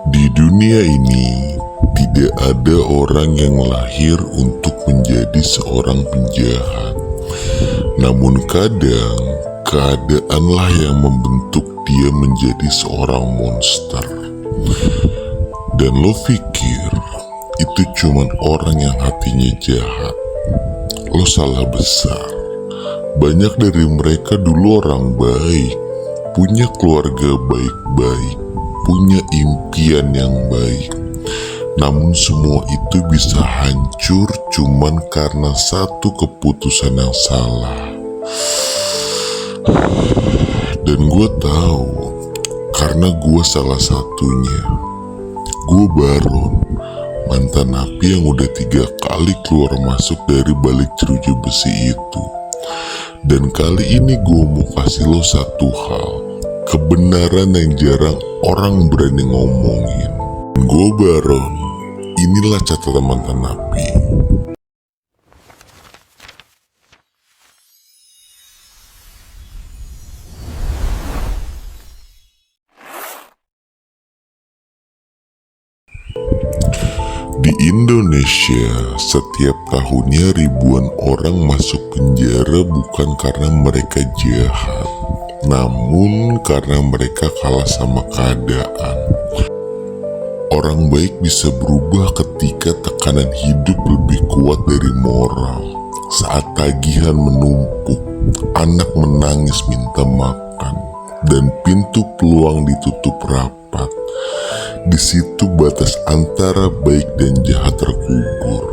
Di dunia ini, tidak ada orang yang lahir untuk menjadi seorang penjahat. Namun kadang, keadaanlah yang membentuk dia menjadi seorang monster. Dan lo pikir, itu cuman orang yang hatinya jahat. Lo salah besar. Banyak dari mereka dulu orang baik, punya keluarga baik-baik, punya impian yang baik. Namun semua itu bisa hancur cuman karena satu keputusan yang salah. Dan gue tahu, karena gue salah satunya. Gue Baron, mantan napi yang udah 3 kali keluar masuk dari balik jeruji besi itu. Dan kali ini gue mau kasih lo satu hal, kebenaran yang jarang orang berani ngomongin. Gue Baron, inilah catatan mantan napi. Di Indonesia, setiap tahunnya ribuan orang masuk penjara bukan karena mereka jahat, namun karena mereka kalah sama keadaan. Orang baik bisa berubah ketika tekanan hidup lebih kuat dari moral. Saat tagihan menumpuk, anak menangis minta makan, dan pintu peluang ditutup rapat. Di situ batas antara baik dan jahat terkubur.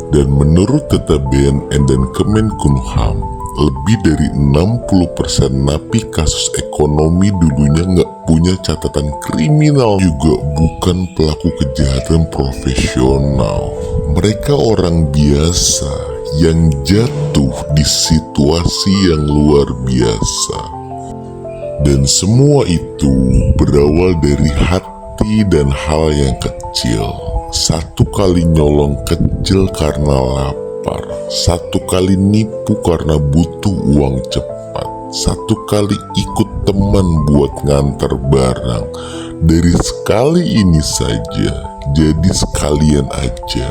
Dan menurut data BNN dan Kemenkumham, lebih dari 60% napi kasus ekonomi dulunya nggak punya catatan kriminal, juga bukan pelaku kejahatan profesional. Mereka orang biasa yang jatuh di situasi yang luar biasa. Dan semua itu berawal dari hati dan hal yang kecil. Satu kali nyolong kecil karena lapar, satu kali nipu karena butuh uang cepat, satu kali ikut teman buat ngantar barang. Dari sekali ini saja jadi sekalian aja.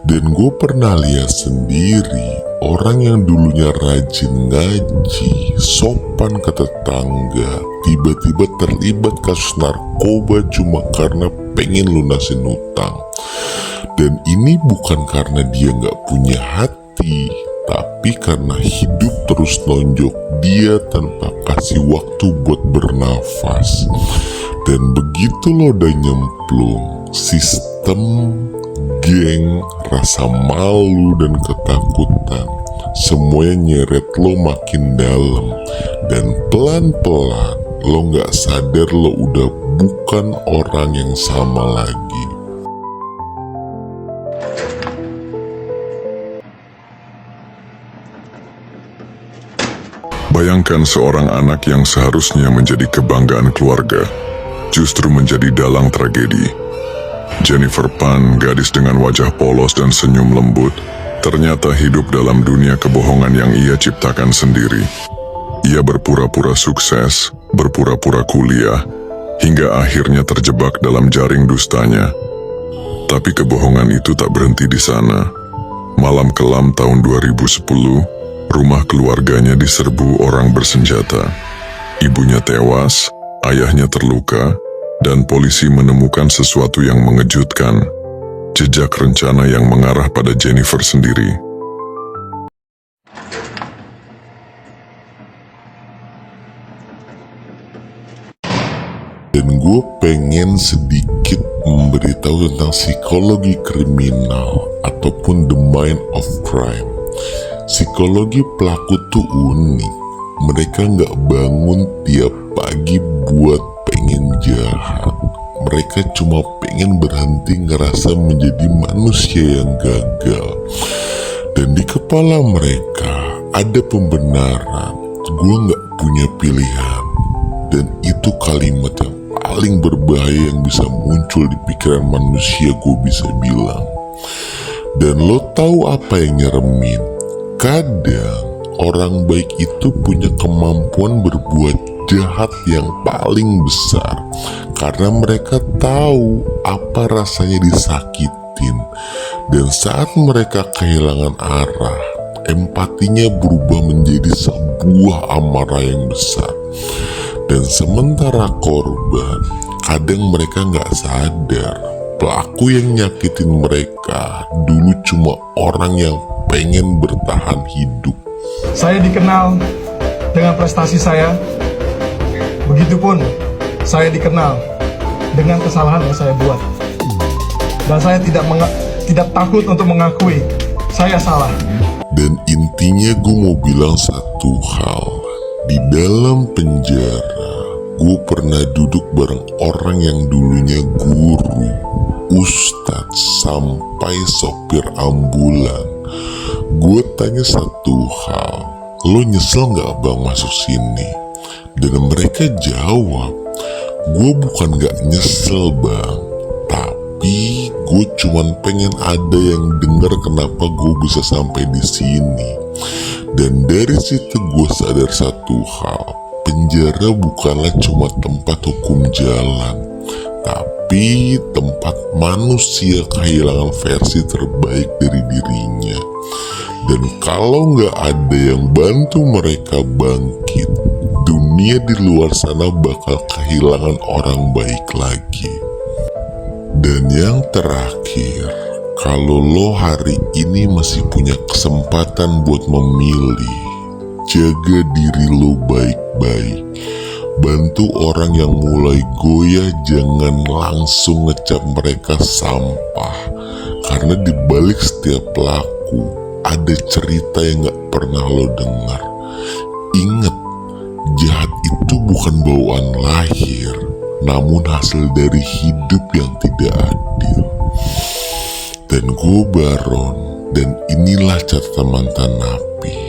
Dan gue pernah lihat sendiri orang yang dulunya rajin ngaji, sopan ke tetangga, tiba-tiba terlibat kasus narkoba cuma karena pengen lunasin utang. Dan ini bukan karena dia gak punya hati, tapi karena hidup terus nonjok dia tanpa kasih waktu buat bernafas. Dan begitu lo udah nyemplung, sistem, geng, rasa malu dan ketakutan, semuanya nyeret lo makin dalam. Dan pelan-pelan lo gak sadar lo udah bukan orang yang sama lagi. Bayangkan seorang anak yang seharusnya menjadi kebanggaan keluarga, justru menjadi dalang tragedi. Jennifer Pan, gadis dengan wajah polos dan senyum lembut, ternyata hidup dalam dunia kebohongan yang ia ciptakan sendiri. Ia berpura-pura sukses, berpura-pura kuliah, hingga akhirnya terjebak dalam jaring dustanya. Tapi kebohongan itu tak berhenti di sana. Malam kelam tahun 2010, rumah keluarganya diserbu orang bersenjata. Ibunya tewas, ayahnya terluka, dan polisi menemukan sesuatu yang mengejutkan, jejak rencana yang mengarah pada Jennifer sendiri. Dan gue pengen sedikit memberitahu tentang psikologi kriminal ataupun the mind of crime. Psikologi pelaku tuh unik. Mereka gak bangun tiap pagi buat pengen jahat. Mereka cuma pengen berhenti ngerasa menjadi manusia yang gagal. Dan di kepala mereka ada pembenaran, gue gak punya pilihan. Dan itu kalimat yang paling berbahaya yang bisa muncul di pikiran manusia, gue bisa bilang. Dan lo tahu apa yang nyeremin? Kadang orang baik itu punya kemampuan berbuat jahat yang paling besar, karena mereka tahu apa rasanya disakitin. Dan saat mereka kehilangan arah, empatinya berubah menjadi sebuah amarah yang besar. Dan sementara korban, kadang mereka nggak sadar pelaku yang nyakitin mereka dulu cuma orang yang pengen bertahan hidup. Saya dikenal dengan prestasi saya, begitupun saya dikenal dengan kesalahan yang saya buat. Dan saya tidak takut untuk mengakui saya salah. Dan intinya gue mau bilang satu hal. Di dalam penjara, gue pernah duduk bareng orang yang dulunya guru, ustadz, sampai sopir ambulan. Gue tanya satu hal, lo nyesel gak bang masuk sini? Dan mereka jawab, gue bukan gak nyesel bang, tapi gue cuman pengen ada yang denger kenapa gue bisa sampai di sini. Dan dari situ gue sadar satu hal, penjara bukanlah cuma tempat hukum jalan, tapi tempat manusia kehilangan versi terbaik dari dirinya. Dan kalau nggak ada yang bantu mereka bangkit, dunia di luar sana bakal kehilangan orang baik lagi. Dan yang terakhir, kalau lo hari ini masih punya kesempatan buat memilih, jaga diri lo baik-baik. Bantu orang yang mulai goyah, jangan langsung ngecap mereka sampah. Karena di balik setiap pelaku ada cerita yang gak pernah lo dengar. Ingat, jahat itu bukan bawaan lahir, namun hasil dari hidup yang tidak adil. Dan gue Baron, dan inilah catatan mantan napi.